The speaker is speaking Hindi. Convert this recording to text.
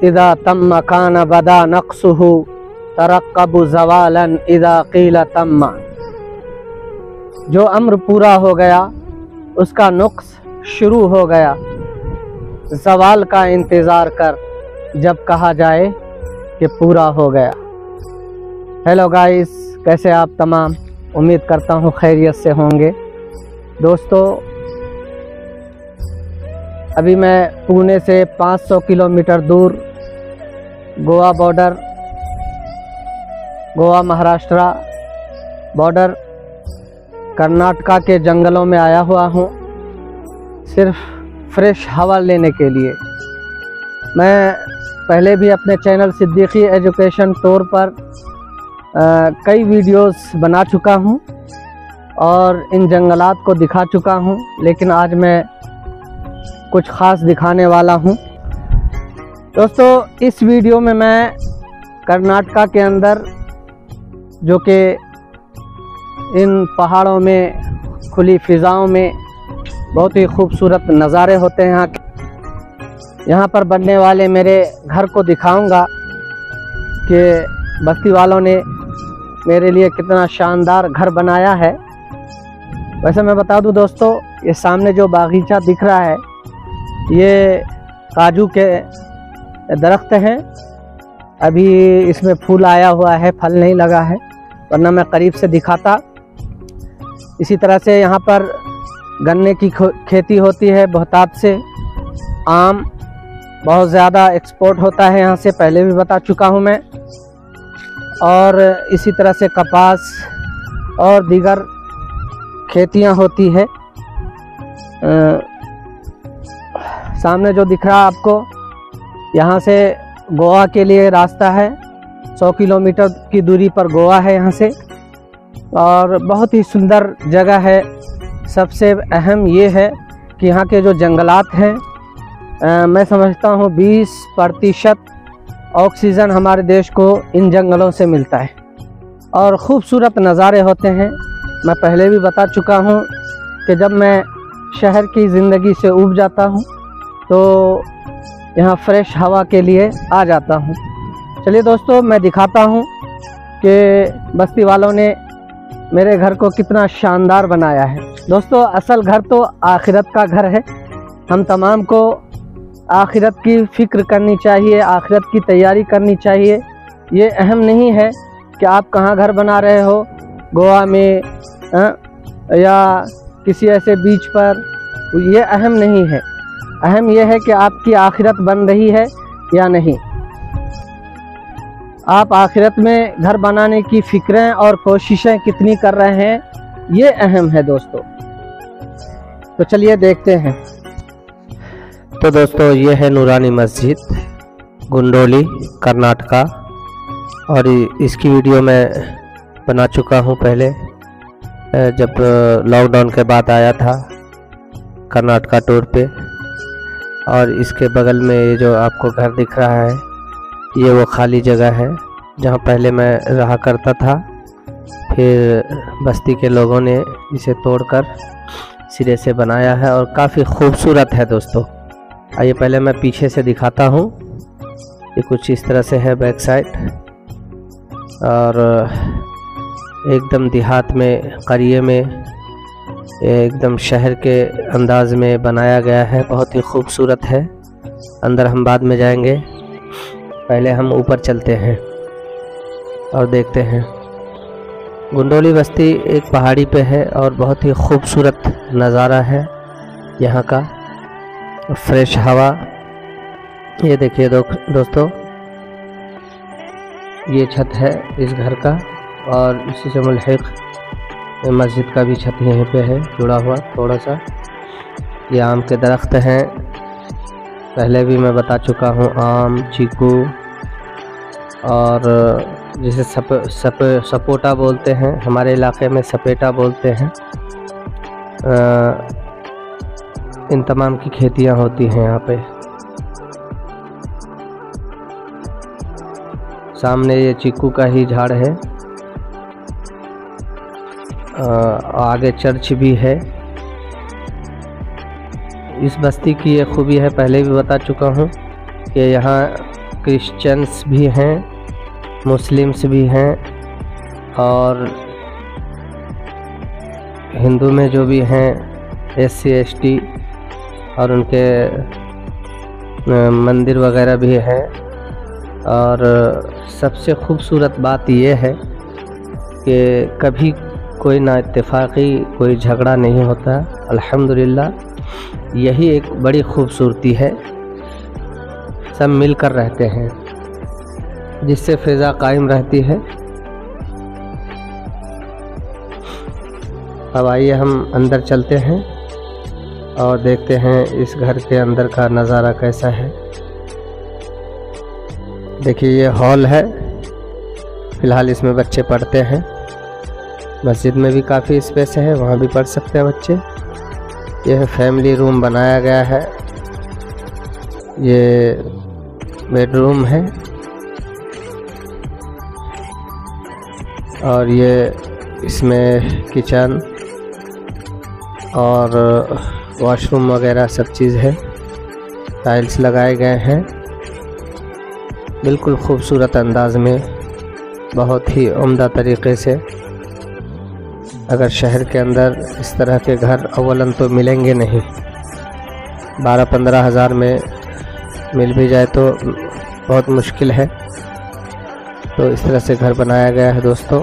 इदा तम्मा कान बदा नक्सुहु तरक्कबु ज़वालन इदा क़ील तम्मा। जो अम्र पूरा हो गया उसका नुक्स शुरू हो गया, ज़वाल का इंतज़ार कर जब कहा जाए कि पूरा हो गया। हेलो गाइस, कैसे आप तमाम? उम्मीद करता हूँ खैरियत से होंगे। दोस्तों, अभी मैं पुणे से 500 किलोमीटर दूर गोवा बॉर्डर, गोवा महाराष्ट्र बॉर्डर कर्नाटका के जंगलों में आया हुआ हूँ, सिर्फ फ्रेश हवा लेने के लिए। मैं पहले भी अपने चैनल सिद्दीकी एजुकेशन टूर पर कई वीडियोस बना चुका हूँ और इन जंगलात को दिखा चुका हूँ, लेकिन आज मैं कुछ ख़ास दिखाने वाला हूँ। दोस्तों, इस वीडियो में मैं कर्नाटका के अंदर, जो कि इन पहाड़ों में, खुली फ़िज़ाओं में बहुत ही खूबसूरत नज़ारे होते हैं यहाँ पर बनने वाले मेरे घर को दिखाऊंगा कि बस्ती वालों ने मेरे लिए कितना शानदार घर बनाया है। वैसे मैं बता दूं दोस्तों, ये सामने जो बागीचा दिख रहा है ये काजू के दरख्त हैं। अभी इसमें फूल आया हुआ है, फल नहीं लगा है, वरना मैं करीब से दिखाता। इसी तरह से यहाँ पर गन्ने की खेती होती है बहुतायत से। आम बहुत ज़्यादा एक्सपोर्ट होता है यहाँ से, पहले भी बता चुका हूँ मैं। और इसी तरह से कपास और दीगर खेतियाँ होती है। सामने जो दिख रहा है आपको, यहाँ से गोवा के लिए रास्ता है। 100 किलोमीटर की दूरी पर गोवा है यहाँ से, और बहुत ही सुंदर जगह है। सबसे अहम ये है कि यहाँ के जो जंगलात हैं, मैं समझता हूँ 20% ऑक्सीजन हमारे देश को इन जंगलों से मिलता है और ख़ूबसूरत नज़ारे होते हैं। मैं पहले भी बता चुका हूँ कि जब मैं शहर की ज़िंदगी से ऊब जाता हूँ तो यहाँ फ्रेश हवा के लिए आ जाता हूँ। चलिए दोस्तों, मैं दिखाता हूँ कि बस्ती वालों ने मेरे घर को कितना शानदार बनाया है। दोस्तों, असल घर तो आखिरत का घर है। हम तमाम को आखिरत की फ़िक्र करनी चाहिए, आखिरत की तैयारी करनी चाहिए। ये अहम नहीं है कि आप कहाँ घर बना रहे हो, गोवा में या किसी ऐसे बीच पर, ये अहम नहीं है। अहम यह है कि आपकी आखिरत बन रही है या नहीं। आप आखिरत में घर बनाने की फ़िक्रें और कोशिशें कितनी कर रहे हैं, ये अहम है दोस्तों। तो चलिए देखते हैं। तो दोस्तों, ये है नूरानी मस्जिद, गुंडोली, कर्नाटका। और इसकी वीडियो मैं बना चुका हूँ पहले, जब लॉकडाउन के बाद आया था कर्नाटका टूर पे। और इसके बगल में ये जो आपको घर दिख रहा है, ये वो खाली जगह है जहाँ पहले मैं रहा करता था। फिर बस्ती के लोगों ने इसे तोड़कर सिरे से बनाया है और काफ़ी खूबसूरत है दोस्तों। आइए पहले मैं पीछे से दिखाता हूँ। ये कुछ इस तरह से है बैक साइड, और एकदम देहात में, करिए में, एकदम शहर के अंदाज में बनाया गया है। बहुत ही खूबसूरत है। अंदर हम बाद में जाएंगे, पहले हम ऊपर चलते हैं और देखते हैं। गुंडोली बस्ती एक पहाड़ी पे है और बहुत ही खूबसूरत नज़ारा है यहाँ का। फ्रेश हवा, ये देखिए दोस्तों, ये छत है इस घर का, और इसी से मुल्हिक मस्जिद का भी छत यहीं पे है जुड़ा हुआ थोड़ा सा। ये आम के दरख्त हैं, पहले भी मैं बता चुका हूँ। आम, चीकू, और जिसे सपोटा बोलते हैं, हमारे इलाके में सपेटा बोलते हैं। इन तमाम की खेतियाँ होती हैं यहाँ पे। सामने ये चीकू का ही झाड़ है, आगे चर्च भी है। इस बस्ती की ये खूबी है, पहले भी बता चुका हूँ कि यहाँ क्रिश्चियंस भी हैं, मुस्लिम्स भी हैं, और हिंदू में जो भी हैं SC ST, और उनके मंदिर वगैरह भी हैं। और सबसे खूबसूरत बात यह है कि कभी कोई ना इत्तेफाकी कोई झगड़ा नहीं होता। अल्हम्दुलिल्लाह यही एक बड़ी खूबसूरती है, सब मिलकर रहते हैं, जिससे फ़िज़ा कायम रहती है। अब आइए हम अंदर चलते हैं और देखते हैं इस घर के अंदर का नज़ारा कैसा है। देखिए ये हॉल है, फ़िलहाल इसमें बच्चे पढ़ते हैं। मस्जिद में भी काफ़ी स्पेस है, वहाँ भी पढ़ सकते हैं बच्चे। यह फैमिली रूम बनाया गया है, ये बेडरूम है, और ये इसमें किचन और वॉशरूम वगैरह सब चीज़ है। टाइल्स लगाए गए हैं बिल्कुल खूबसूरत अंदाज में, बहुत ही उम्दा तरीक़े से। अगर शहर के अंदर इस तरह के घर अव्वलन तो मिलेंगे नहीं, 12-15 हज़ार में मिल भी जाए तो बहुत मुश्किल है। तो इस तरह से घर बनाया गया है दोस्तों।